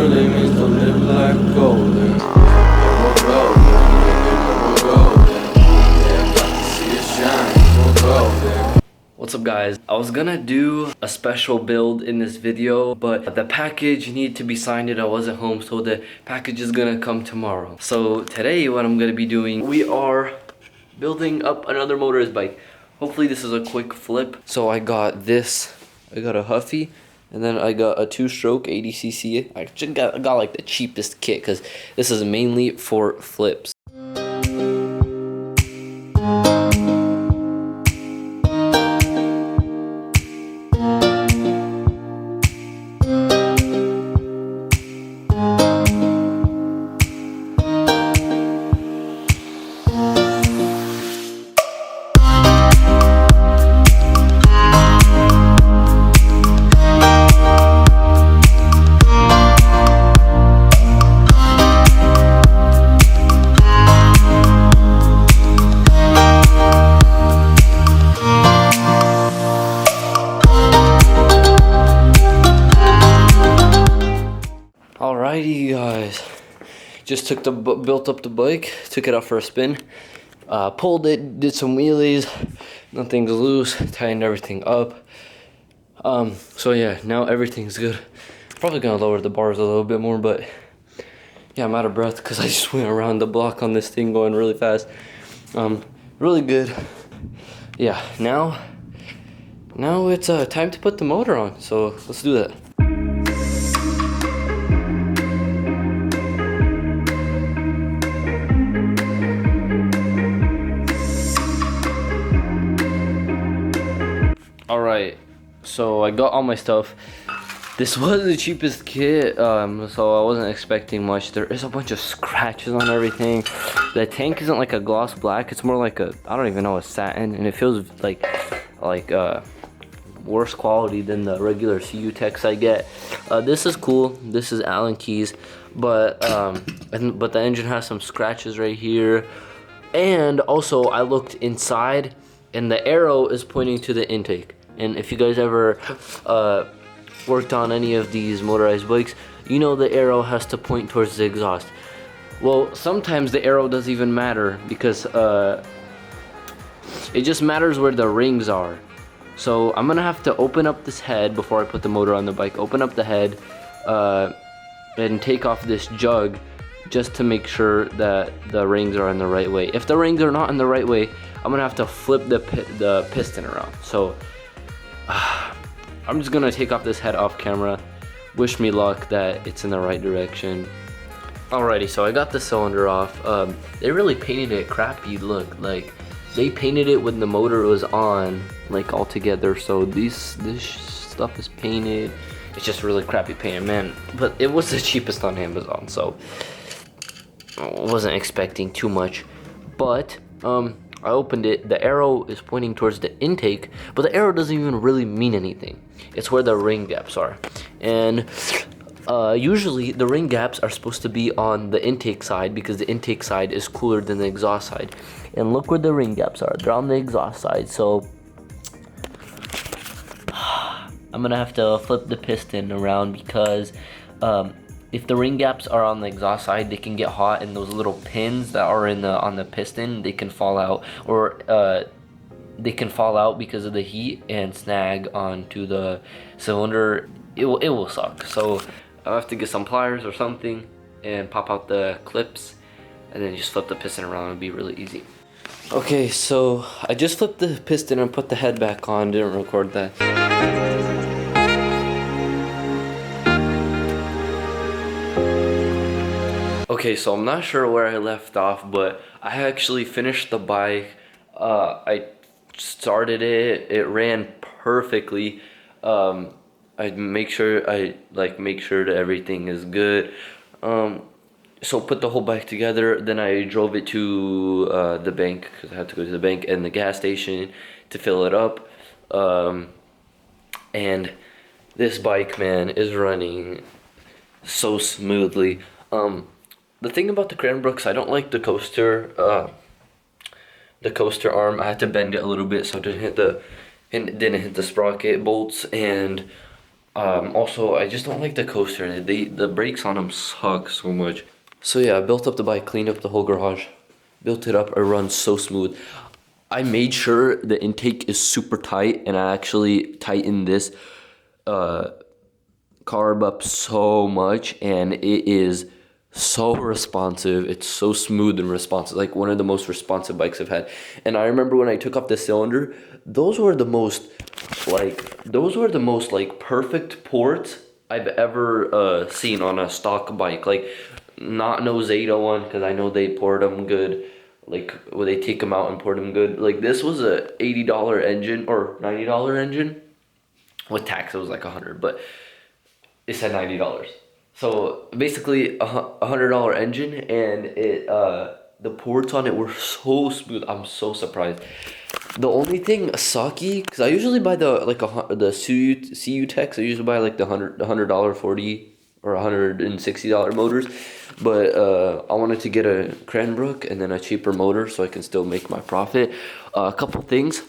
really means to live like golden. We're golden, we're golden. Yeah, got to see it shine, we're golden. What's up guys? I was gonna do a special build in this video, but the package needed to be signed and I wasn't home, so the package is gonna come tomorrow. So today what I'm gonna be doing, we are building up another motorized bike. Hopefully this is a quick flip. So I got this, I got a Huffy, and then I got a 2-stroke 80cc. I actually got like the cheapest kit because this is mainly for flips. Alrighty guys, just built up the bike, took it out for a spin, pulled it, did some wheelies, nothing's loose, tightened everything up. So yeah, now everything's good. Probably gonna lower the bars a little bit more, but yeah, I'm out of breath because I just went around the block on this thing going really fast. Really good. Yeah, now it's time to put the motor on, so let's do that. Alright, so I got all my stuff. This was the cheapest kit, so I wasn't expecting much. There is a bunch of scratches on everything. The tank isn't like a gloss black, it's more like a, I don't even know, a satin, and it feels like worse quality than the regular CU Techs I get. This is cool, this is Allen keys, but the engine has some scratches right here. And also I looked inside and the arrow is pointing to the intake. And if you guys ever worked on any of these motorized bikes, you know the arrow has to point towards the exhaust. Well, sometimes the arrow doesn't even matter because it just matters where the rings are. So I'm gonna have to open up this head before I put the motor on the bike. Open up the head and take off this jug just to make sure that the rings are in the right way. If the rings are not in the right way, I'm gonna have to flip the piston around. So I'm just gonna take off this head off camera. Wish me luck that it's in the right direction. Alrighty, so I got the cylinder off. They really painted it crappy look. Like they painted it when the motor was on, like all together. So this stuff is painted. It's just really crappy painted, man. But it was the cheapest on Amazon, so I wasn't expecting too much. But I opened it, the arrow is pointing towards the intake, but the arrow doesn't even really mean anything. It's where the ring gaps are. And usually the ring gaps are supposed to be on the intake side because the intake side is cooler than the exhaust side. And look where the ring gaps are, they're on the exhaust side. So I'm gonna have to flip the piston around because if the ring gaps are on the exhaust side, they can get hot, and those little pins that are on the piston, they can fall out, or they can fall out because of the heat and snag onto the cylinder. It will suck. So I'll have to get some pliers or something and pop out the clips, and then just flip the piston around. It'll be really easy. Okay, so I just flipped the piston and put the head back on. Didn't record that. Okay, so I'm not sure where I left off, but I actually finished the bike. I started it, it ran perfectly. I make sure that everything is good. So put the whole bike together, then I drove it to the bank because I had to go to the bank and the gas station to fill it up. And this bike, man, is running so smoothly. The thing about the Cranbrooks, I don't like the coaster arm. I had to bend it a little bit so it didn't hit the sprocket bolts, and Also, I just don't like the coaster. The brakes on them suck so much. So yeah, I built up the bike, cleaned up the whole garage, built it up. It runs so smooth. I made sure the intake is super tight, and I actually tightened this carb up so much, and it is so responsive. It's so smooth and responsive, like one of the most responsive bikes I've had. And I remember when I took off the cylinder, those were the most like perfect ports I've ever seen on a stock bike. Like, not no Zeta one, because I know they poured them good, like when they take them out and pour them good. Like, this was a $80 engine or $90 engine. With tax it was like 100, but it said $90. So basically $100 engine, and it the ports on it were so smooth. I'm so surprised. The only thing sucky, because I usually buy the CU Techs. I usually buy like the $100 40 or $160 motors, but I wanted to get a Cranbrook and then a cheaper motor so I can still make my profit. A couple things.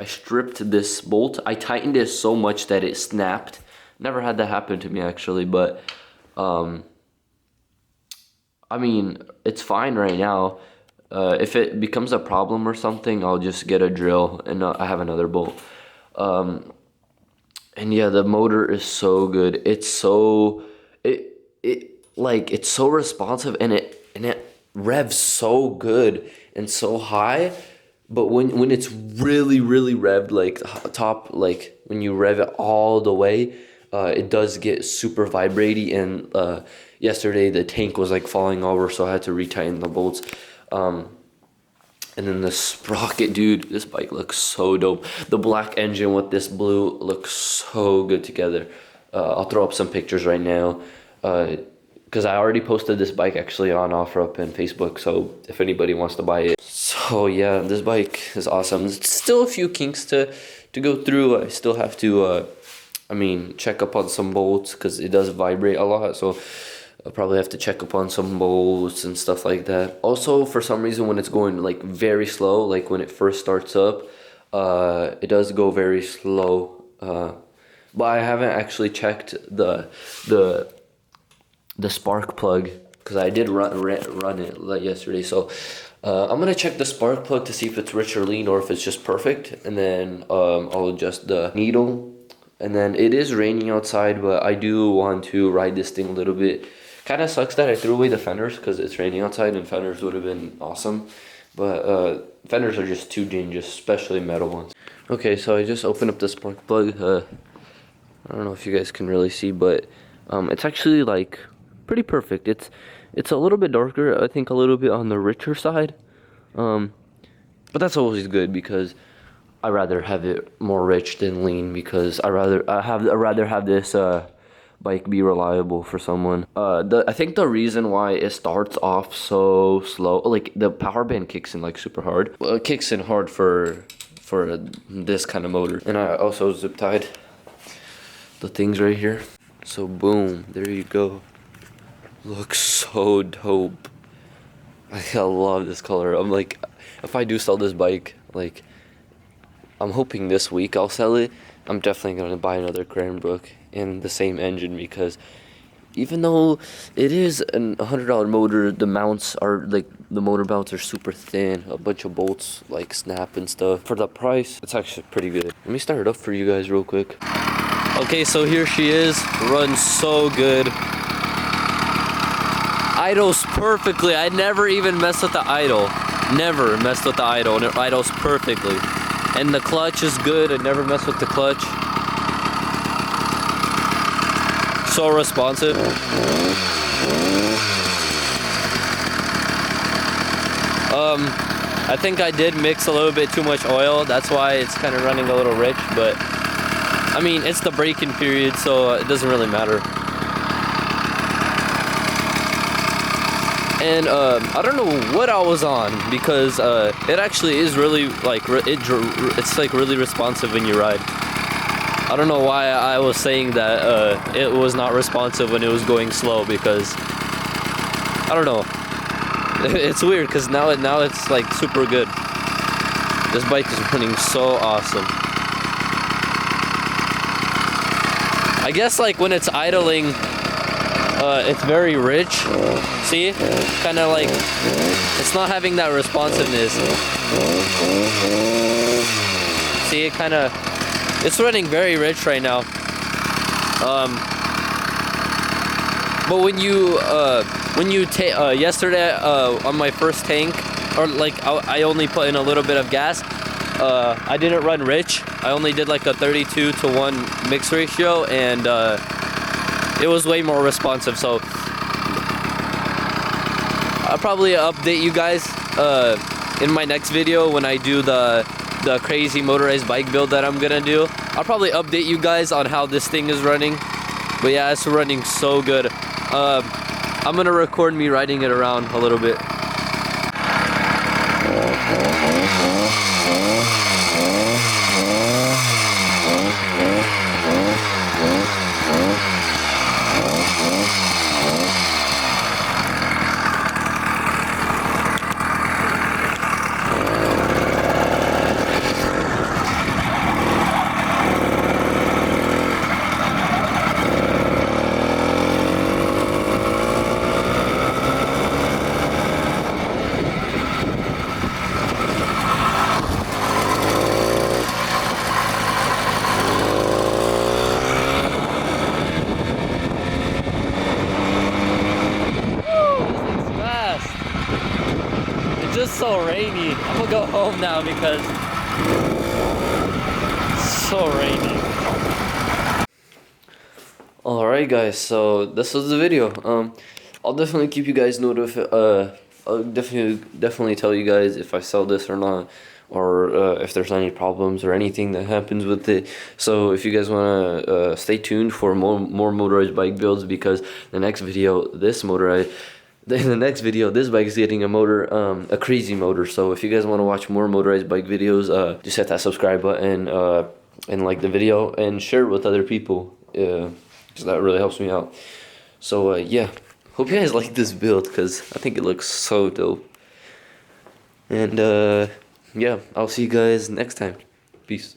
I stripped this bolt. I tightened it so much that it snapped. Never had that happen to me actually, but I mean, it's fine right now. If it becomes a problem or something, I'll just get a drill and I have another bolt. And yeah, the motor is so good. It's so it's so responsive, and it revs so good and so high. But when it's really revved, like top, like when you rev it all the way, it does get super vibraty. And yesterday the tank was like falling over, so I had to retighten the bolts. And then the sprocket, dude, this bike looks so dope. The black engine with this blue looks so good together. I'll throw up some pictures right now, because I already posted this bike actually on OfferUp and Facebook, so if anybody wants to buy it. So yeah, this bike is awesome. There's still a few kinks to go through. I still have to, check up on some bolts, because it does vibrate a lot, so I'll probably have to check up on some bolts and stuff like that. Also, for some reason, when it's going like very slow, like when it first starts up, it does go very slow. But I haven't actually checked the spark plug, because I did run it like yesterday. So I'm gonna check the spark plug to see if it's rich or lean, or if it's just perfect, and then I'll adjust the needle. And then it is raining outside, but I do want to ride this thing a little bit. Kind of sucks that I threw away the fenders, because it's raining outside, and fenders would have been awesome. But fenders are just too dangerous, especially metal ones. Okay, so I just opened up the spark plug. I don't know if you guys can really see, but it's actually like pretty perfect. It's a little bit darker, I think a little bit on the richer side. But that's always good, because I rather have it more rich than lean, because I rather have this bike be reliable for someone. I think the reason why it starts off so slow, like the power band kicks in like super hard. Well, it kicks in hard for this kind of motor. And I also zip tied the things right here. So boom, there you go. Looks so dope. I love this color. I'm like, if I do sell this bike, like, I'm hoping this week I'll sell it. I'm definitely gonna buy another Cranbrook in the same engine, because even though it is a $100 motor, the mounts are like, the motor mounts are super thin. A bunch of bolts like snap and stuff. For the price, it's actually pretty good. Let me start it up for you guys real quick. Okay, so here she is. Runs so good. Idles perfectly. I never even messed with the idle. Never messed with the idle, and it idles perfectly. And the clutch is good. I never mess with the clutch. So responsive. I think I did mix a little bit too much oil. That's why it's kind of running a little rich, but I mean, it's the braking period, so it doesn't really matter. And I don't know what I was on, because it actually is really like it's like really responsive when you ride. I don't know why I was saying that it was not responsive when it was going slow, because I don't know. It's weird, because now it's like super good. This bike is running so awesome. I I guess like when it's idling, it's very rich. See? Kind of like, it's not having that responsiveness. See, it kind of, it's running very rich right now. But when you take, yesterday, on my first tank, or like, I only put in a little bit of gas, I didn't run rich. I only did like a 32-to-1 mix ratio, and it was way more responsive. So I'll probably update you guys in my next video when I do the crazy motorized bike build that I'm gonna do. I'll probably update you guys on how this thing is running. But yeah, it's running so good. I'm gonna record me riding it around a little bit. It's just so rainy. I'm gonna go home now because it's so rainy. Alright guys, so this was the video. I'll definitely keep you guys notified. I'll definitely tell you guys if I sell this or not, or if there's any problems or anything that happens with it. So if you guys want to stay tuned for more motorized bike builds, because the next video, this bike is getting a motor, a crazy motor. So if you guys want to watch more motorized bike videos, just hit that subscribe button and like the video and share it with other people, because that really helps me out. So yeah, hope you guys like this build because I think it looks so dope. And yeah, I'll see you guys next time. Peace.